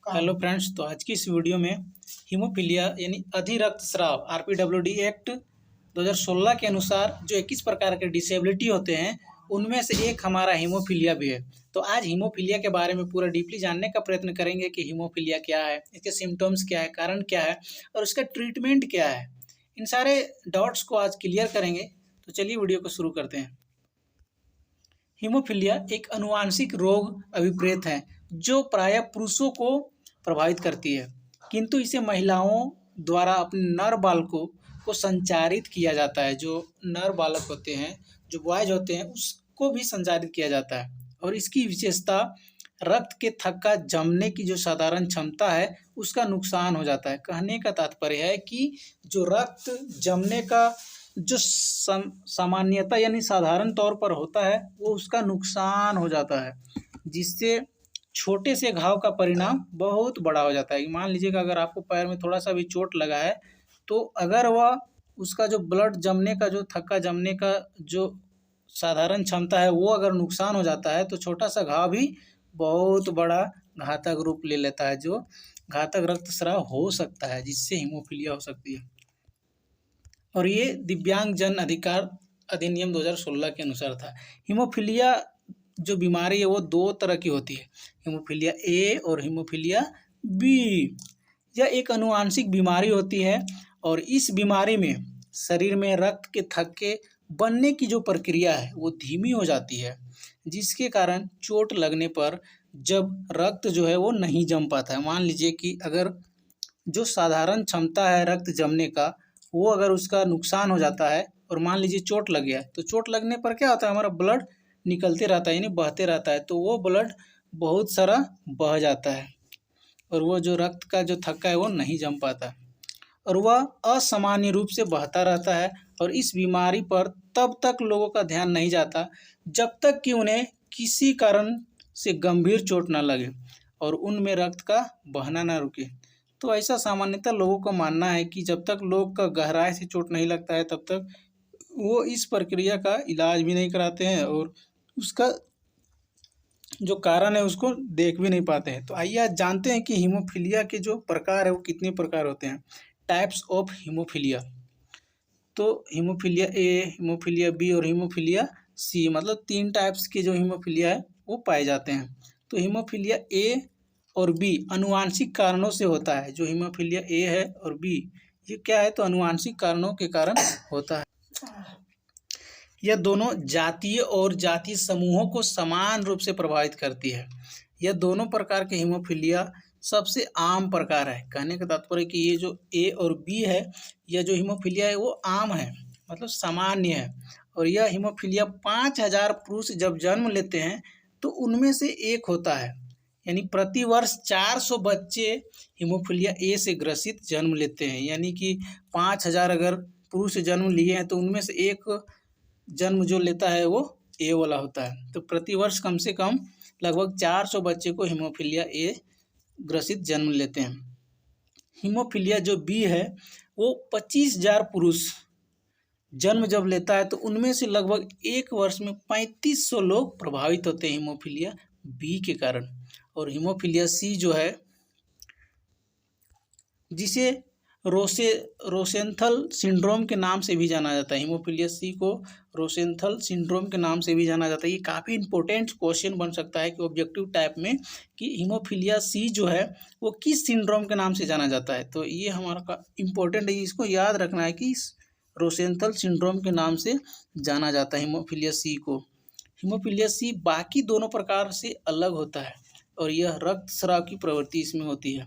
Hello friends, तो आज की इस वीडियो में हीमोफीलिया यानी अधि रक्तस्राव आरपीडब्ल्यूडी एक्ट 2016 के अनुसार जो 21 प्रकार के डिसेबिलिटी होते हैं उनमें से एक हमारा हीमोफीलिया भी है। तो आज हीमोफीलिया के बारे में पूरा डीपली जानने का प्रयत्न करेंगे कि हीमोफीलिया क्या है, इसके सिम्टम्स क्या है, कारण क्या है और इसका ट्रीटमेंट क्या है। इन सारे डाउट्स को आज क्लियर करेंगे। तो चलिए वीडियो को शुरू करते हैं। हीमोफीलिया एक आनुवांशिक रोग अभिप्रेत है जो प्रायः पुरुषों को प्रभावित करती है, किंतु इसे महिलाओं द्वारा अपने नर बालकों को संचारित किया जाता है। जो नर बालक होते हैं, जो बॉयज होते हैं, उसको भी संचारित किया जाता है। और इसकी विशेषता रक्त के थक्का जमने की जो साधारण क्षमता है उसका नुकसान हो जाता है। कहने का तात्पर्य है कि जो रक्त जमने का जो सामान्यता यानी साधारण तौर पर होता है वो उसका नुकसान हो जाता है, जिससे छोटे से घाव का परिणाम बहुत बड़ा हो जाता है। मान लीजिएगा अगर आपको पैर में थोड़ा सा भी चोट लगा है तो अगर वह उसका जो ब्लड जमने का, जो थक्का जमने का जो साधारण क्षमता है वो अगर नुकसान हो जाता है तो छोटा सा घाव भी बहुत बड़ा घातक रूप ले लेता है, जो घातक रक्तस्राव हो सकता है, जिससे हीमोफीलिया हो सकती है। और ये दिव्यांग जन अधिकार अधिनियम 2016 के अनुसार था। हीमोफीलिया जो बीमारी है वो दो तरह की होती है, हीमोफीलिया ए और हीमोफीलिया बी। यह एक आनुवांशिक बीमारी होती है और इस बीमारी में शरीर में रक्त के थक्के बनने की जो प्रक्रिया है वो धीमी हो जाती है, जिसके कारण चोट लगने पर जब रक्त जो है वो नहीं जम पाता है। मान लीजिए कि अगर जो साधारण क्षमता है रक्त जमने का वो अगर उसका नुकसान हो जाता है और मान लीजिए चोट लग गया, तो चोट लगने पर क्या होता है, हमारा ब्लड निकलते रहता है यानी बहते रहता है, तो वो ब्लड बहुत सारा बह जाता है और वो जो रक्त का जो थक्का है वो नहीं जम पाता और वह असामान्य रूप से बहता रहता है। और इस बीमारी पर तब तक लोगों का ध्यान नहीं जाता जब तक कि उन्हें किसी कारण से गंभीर चोट न लगे और उनमें रक्त का बहना न रुके। तो ऐसा सामान्यतः लोगों का मानना है कि जब तक लोग का गहराई से चोट नहीं लगता है तब तक वो इस प्रक्रिया का इलाज भी नहीं कराते हैं और उसका जो कारण है उसको देख भी नहीं पाते हैं। तो आइए आज जानते हैं कि हीमोफीलिया के जो प्रकार है वो कितने प्रकार होते हैं, टाइप्स ऑफ हीमोफीलिया। तो हीमोफीलिया ए, हीमोफीलिया बी और हीमोफीलिया सी, मतलब 3 टाइप्स के जो हीमोफीलिया है वो पाए जाते हैं। तो हीमोफीलिया ए और बी आनुवांशिक कारणों से होता है। जो हीमोफीलिया ए है और बी ये क्या है, तो आनुवांशिक कारणों के कारण होता है। यह दोनों जातीय और जातीय समूहों को समान रूप से प्रभावित करती है। यह दोनों प्रकार के हीमोफीलिया सबसे आम प्रकार है। कहने का तात्पर्य कि ये जो ए और बी है, यह जो हीमोफीलिया है वो आम है, मतलब सामान्य है। और यह हीमोफीलिया 5000 पुरुष जब जन्म लेते हैं तो उनमें से एक होता है, यानी प्रति वर्ष 400 बच्चे हीमोफीलिया ए से ग्रसित जन्म लेते हैं। यानी कि 5000 अगर पुरुष जन्म लिए हैं तो उनमें से एक जन्म जो लेता है वो ए वाला होता है। तो प्रति वर्ष कम से कम लगभग 400 बच्चे को हीमोफीलिया ए ग्रसित जन्म लेते हैं। हीमोफीलिया जो बी है वो 25,000 पुरुष जन्म जब लेता है तो उनमें से लगभग एक वर्ष में 3500 लोग प्रभावित होते हैं हीमोफीलिया बी के कारण। और हीमोफीलिया सी जो है, जिसे रोसेंथल सिंड्रोम के नाम से भी जाना जाता है, हीमोफीलिया सी को रोसेंथल सिंड्रोम के नाम से भी जाना जाता है। ये काफ़ी इंपॉर्टेंट क्वेश्चन बन सकता है कि ऑब्जेक्टिव टाइप में कि हीमोफीलिया सी जो है वो किस सिंड्रोम के नाम से जाना जाता है। तो ये हमारा इम्पोर्टेंट है, इसको याद रखना है कि रोसेंथल सिंड्रोम के नाम से जाना जाता है हीमोफीलिया सी को। हीमोफीलिया सी बाकी दोनों प्रकार से अलग होता है और यह रक्तस्राव की प्रवृत्ति इसमें होती है।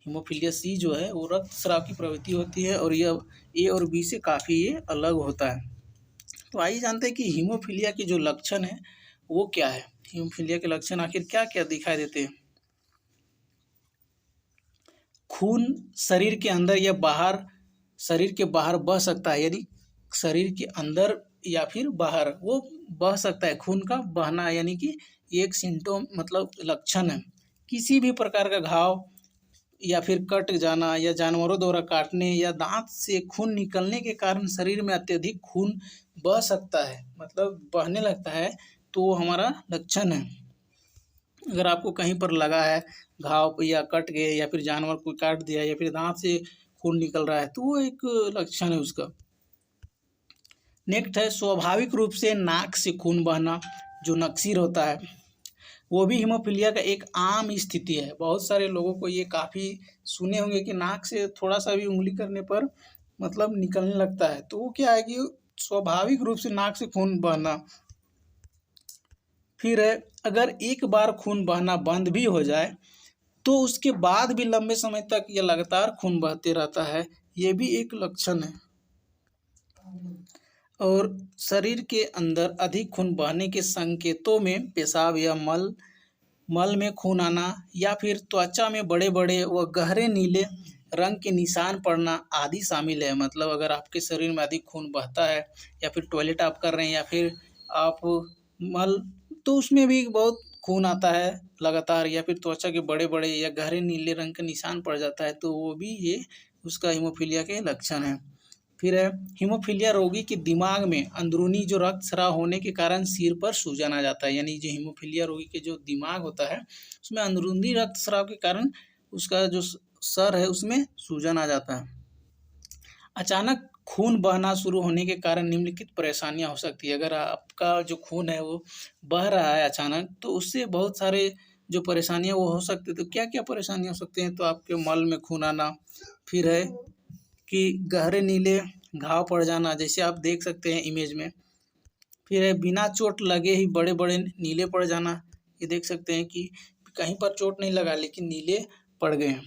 हीमोफीलिया सी जो है वो रक्तस्राव की प्रवृत्ति होती है और यह ए और बी से काफ़ी ये अलग होता है। तो आइए जानते हैं कि हीमोफीलिया के जो लक्षण है वो क्या है। हीमोफीलिया के लक्षण आखिर क्या क्या दिखाई देते हैं। खून शरीर के अंदर या बाहर, शरीर के बाहर बह सकता है, यानी शरीर के अंदर या फिर बाहर वो बह सकता है, खून का बहना, यानी कि एक सिम्टम मतलब लक्षण है। किसी भी प्रकार का घाव या फिर कट जाना या जानवरों द्वारा काटने या दांत से खून निकलने के कारण शरीर में अत्यधिक खून बह सकता है, मतलब बहने लगता है, तो वो हमारा लक्षण है। अगर आपको कहीं पर लगा है घाव या कट गए या फिर जानवर कोई काट दिया या फिर दांत से खून निकल रहा है तो वो एक लक्षण है उसका। नेक्स्ट है स्वाभाविक रूप से नाक से खून बहना, जो नक्सीर होता है, वो भी हीमोफीलिया का एक आम स्थिति है। बहुत सारे लोगों को ये काफ़ी सुने होंगे कि नाक से थोड़ा सा भी उंगली करने पर मतलब निकलने लगता है, तो वो क्या है कि स्वाभाविक रूप से नाक से खून बहना। फिर है अगर एक बार खून बहना बंद भी हो जाए तो उसके बाद भी लंबे समय तक यह लगातार खून बहते रहता है, ये भी एक लक्षण है। और शरीर के अंदर अधिक खून बहने के संकेतों में पेशाब या मल में खून आना या फिर त्वचा में बड़े बड़े व गहरे नीले रंग के निशान पड़ना आदि शामिल है। मतलब अगर आपके शरीर में अधिक खून बहता है या फिर टॉयलेट आप कर रहे हैं या फिर आप मल, तो उसमें भी बहुत खून आता है लगातार, या फिर त्वचा के बड़े बड़े या गहरे नीले रंग का निशान पड़ जाता है, तो वो भी ये उसका हीमोफीलिया के लक्षण है। फिर है हीमोफीलिया रोगी के दिमाग में अंदरूनी जो रक्तस्राव होने के कारण सिर पर सूजन आ जाता है। यानी जो हीमोफीलिया रोगी के जो दिमाग होता है उसमें अंदरूनी रक्तस्राव के कारण उसका जो सर है उसमें सूजन आ जाता है। अचानक खून बहना शुरू होने के कारण निम्नलिखित परेशानियां हो सकती है। अगर आपका जो खून है वो बह रहा है अचानक तो उससे बहुत सारे जो परेशानियां वो हो सकती है। तो क्या क्या परेशानियां हो सकती हैं? तो आपके मल में खून आना, फिर है कि गहरे नीले घाव पड़ जाना, जैसे आप देख सकते हैं इमेज में। फिर है बिना चोट लगे ही बड़े बड़े नीले पड़ जाना, ये देख सकते हैं कि कहीं पर चोट नहीं लगा लेकिन नीले पड़ गए हैं।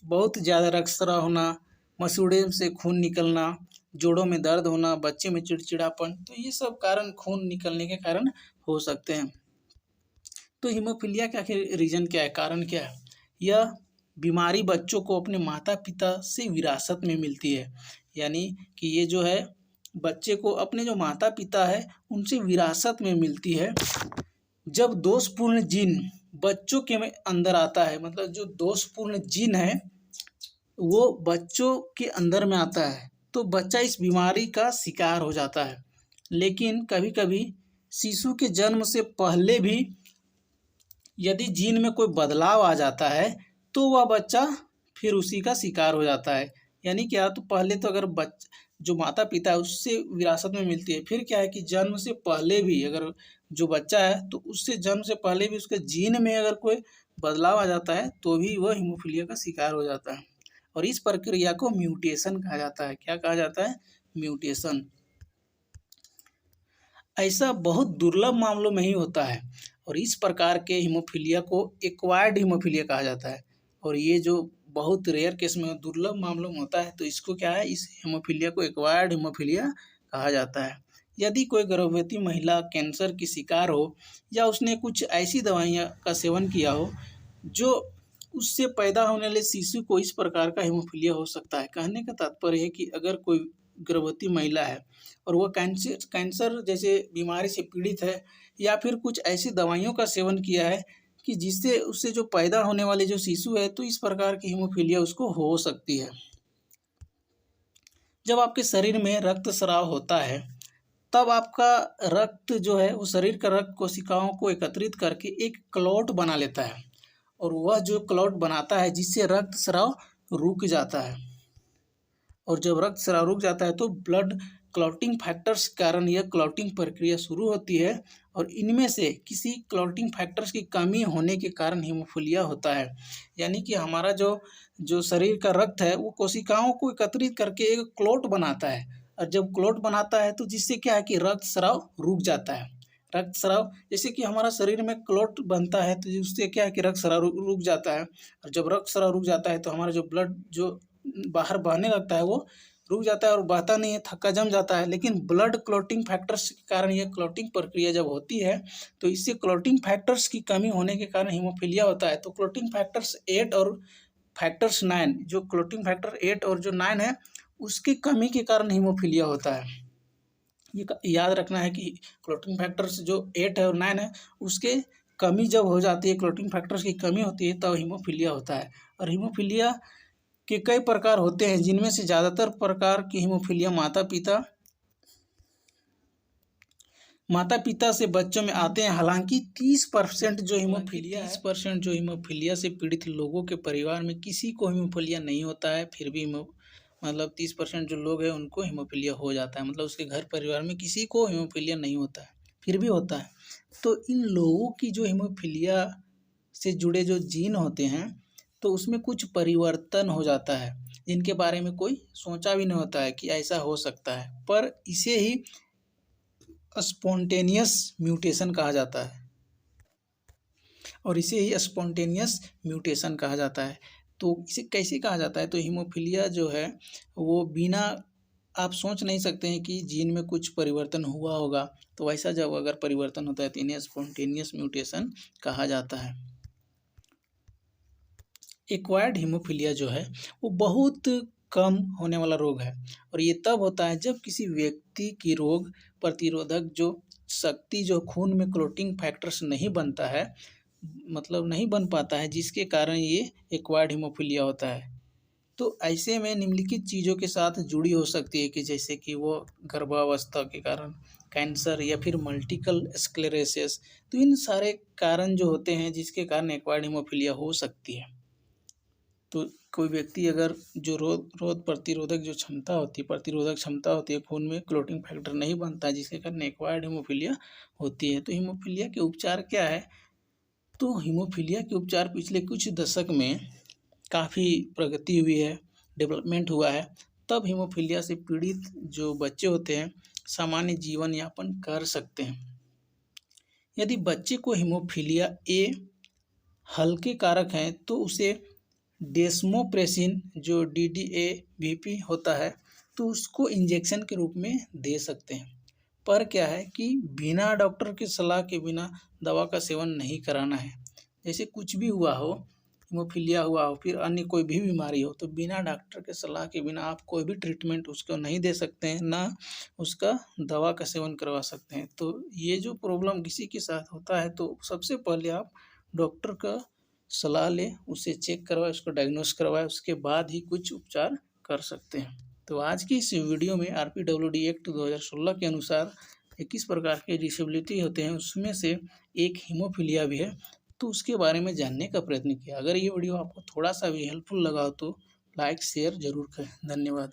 बहुत ज़्यादा रक्तस्राव होना, मसूड़े से खून निकलना, जोड़ों में दर्द होना, बच्चे में चिड़चिड़ापन, तो ये सब कारण खून निकलने के कारण हो सकते हैं। तो हीमोफीलिया का आखिर रीजन क्या है, कारण क्या है? यह बीमारी बच्चों को अपने माता पिता से विरासत में मिलती है। यानी कि ये जो है बच्चे को अपने जो माता पिता है उनसे विरासत में मिलती है। जब दोषपूर्ण जीन बच्चों के में अंदर आता है, मतलब जो दोषपूर्ण जीन है वो बच्चों के अंदर में आता है तो बच्चा इस बीमारी का शिकार हो जाता है। लेकिन कभी कभी शिशु के जन्म से पहले भी यदि जीन में कोई बदलाव आ जाता है तो वह बच्चा फिर उसी का शिकार हो जाता है। यानी क्या, तो पहले तो अगर जो माता पिता है उससे विरासत में मिलती है, फिर क्या है कि जन्म से पहले भी अगर जो बच्चा है तो उससे जन्म से पहले भी उसके जीन में अगर कोई बदलाव आ जाता है तो भी वह हीमोफीलिया का शिकार हो जाता है। और इस प्रक्रिया को म्यूटेशन कहा जाता है। क्या कहा जाता है? म्यूटेशन। ऐसा बहुत दुर्लभ मामलों में ही होता है और इस प्रकार के हीमोफीलिया को एक्वायर्ड हीमोफीलिया कहा जाता है। और ये जो बहुत रेयर केस में दुर्लभ मामलों में होता है तो इसको क्या है, इस हीमोफीलिया को एक्वायर्ड हीमोफीलिया कहा जाता है। यदि कोई गर्भवती महिला कैंसर की शिकार हो या उसने कुछ ऐसी दवाइयाँ का सेवन किया हो जो उससे पैदा होने वाले शिशु को इस प्रकार का हीमोफीलिया हो सकता है। कहने का तात्पर्य है कि अगर कोई गर्भवती महिला है और वह कैंसर जैसे बीमारी से पीड़ित है या फिर कुछ ऐसी दवाइयों का सेवन किया है कि जिससे उससे जो पैदा होने वाले जो शिशु है तो इस प्रकार की हीमोफीलिया उसको हो सकती है। जब आपके शरीर में रक्तस्राव होता है तब आपका रक्त जो है वो शरीर का रक्त कोशिकाओं को एकत्रित करके एक क्लॉट बना लेता है और वह जो क्लॉट बनाता है जिससे रक्तस्राव रुक जाता है। और जब रक्तस्राव रुक जाता है तो ब्लड क्लॉटिंग फैक्टर्स के कारण यह क्लॉटिंग प्रक्रिया शुरू होती है और इनमें से किसी क्लॉटिंग फैक्टर्स की कमी होने के कारण हीमोफीलिया होता है। यानी कि हमारा जो जो शरीर का रक्त है वो कोशिकाओं को एकत्रित करके एक क्लॉट बनाता है और जब क्लॉट बनाता है तो जिससे क्या है कि रक्तस्राव रुक जाता है। रक्तस्राव जैसे कि हमारा शरीर में क्लॉट बनता है तो उससे क्या है कि रक्तस्राव रुक जाता है और जब रक्तस्राव रुक जाता है तो हमारा जो ब्लड जो बाहर बहने लगता है वो रुक जाता है और बहता नहीं है, थक्का जम जाता है। लेकिन ब्लड क्लॉटिंग फैक्टर्स के कारण यह क्लॉटिंग प्रक्रिया जब होती है तो इससे क्लॉटिंग फैक्टर्स की कमी होने के कारण हीमोफीलिया होता है। तो क्लॉटिंग फैक्टर्स 8 और फैक्टर्स 9, जो क्लॉटिंग फैक्टर 8 और जो 9 है उसकी कमी के कारण हीमोफीलिया होता है। ये याद रखना है कि क्लॉटिंग फैक्टर्स जो 8 है और 9 है उसके कमी जब हो जाती है, क्लॉटिंग फैक्टर्स की कमी होती है तब हीमोफीलिया होता है। और हीमोफीलिया के कई प्रकार होते हैं जिनमें से ज़्यादातर प्रकार की हीमोफीलिया माता पिता माता पिता से बच्चों में आते हैं। हालांकि 30% जो हीमोफीलिया से पीड़ित लोगों के परिवार में किसी को हीमोफीलिया नहीं होता है, फिर भी मतलब 30% जो लोग हैं उनको हीमोफीलिया हो जाता है, मतलब उसके घर परिवार में किसी को हीमोफीलिया नहीं होता है, फिर भी होता है। तो इन लोगों की जो हीमोफीलिया से जुड़े जो जीन होते हैं, तो उसमें कुछ परिवर्तन हो जाता है, जिनके बारे में कोई सोचा भी नहीं होता है कि ऐसा हो सकता है, पर इसे ही स्पॉन्टेनियस म्यूटेशन कहा जाता है तो इसे कैसे कहा जाता है? तो हीमोफीलिया जो है वो बिना, आप सोच नहीं सकते हैं कि जीन में कुछ परिवर्तन हुआ होगा, तो वैसा जब अगर परिवर्तन होता है तो इन्हें स्पॉन्टेनियस म्यूटेशन कहा जाता है। एक्वायर्ड हीमोफीलिया जो है वो बहुत कम होने वाला रोग है, और ये तब होता है जब किसी व्यक्ति की रोग प्रतिरोधक जो शक्ति जो खून में क्लोटिंग फैक्टर्स नहीं बनता है, मतलब नहीं बन पाता है, जिसके कारण ये एक्वायर्ड हीमोफीलिया होता है। तो ऐसे में निम्नलिखित चीज़ों के साथ जुड़ी हो सकती है कि जैसे कि वो गर्भावस्था के कारण, कैंसर या फिर मल्टीपल स्क्लेरोसिस। तो इन सारे कारण जो होते हैं जिसके कारण एक्वायर्ड हीमोफीलिया हो सकती है। तो कोई व्यक्ति अगर जो रोग प्रतिरोधक क्षमता होती है, खून में क्लोटिंग फैक्टर नहीं बनता है, जिसके कारण एक्वायर्ड हीमोफीलिया होती है। तो हीमोफीलिया के उपचार क्या है? तो हीमोफीलिया के उपचार पिछले कुछ दशक में काफ़ी प्रगति हुई है, डेवलपमेंट हुआ है। तब हीमोफीलिया से पीड़ित जो बच्चे होते हैं सामान्य जीवन यापन कर सकते हैं। यदि बच्चे को हीमोफीलिया ए हल्के कारक हैं तो उसे डेस्मोप्रेसिन जो DDAVP होता है, तो उसको इंजेक्शन के रूप में दे सकते हैं। पर क्या है कि बिना डॉक्टर की सलाह के बिना दवा का सेवन नहीं कराना है। जैसे कुछ भी हुआ हो, हीमोफीलिया हुआ हो, फिर अन्य कोई भी बीमारी हो, तो बिना डॉक्टर के सलाह के बिना आप कोई भी ट्रीटमेंट उसको नहीं दे सकते हैं, ना उसका दवा का सेवन करवा सकते हैं। तो ये जो प्रॉब्लम किसी के साथ होता है तो सबसे पहले आप डॉक्टर का सलाह लें, उसे चेक करवाएं, उसको डायग्नोस करवाएं, उसके बाद ही कुछ उपचार कर सकते हैं। तो आज की इस वीडियो में RPWD एक्ट 2016 के अनुसार 21 प्रकार के डिसेबिलिटी होते हैं, उसमें से एक हीमोफीलिया भी है, तो उसके बारे में जानने का प्रयत्न किया। अगर ये वीडियो आपको थोड़ा सा भी हेल्पफुल लगा हो तो लाइक शेयर जरूर करें। धन्यवाद।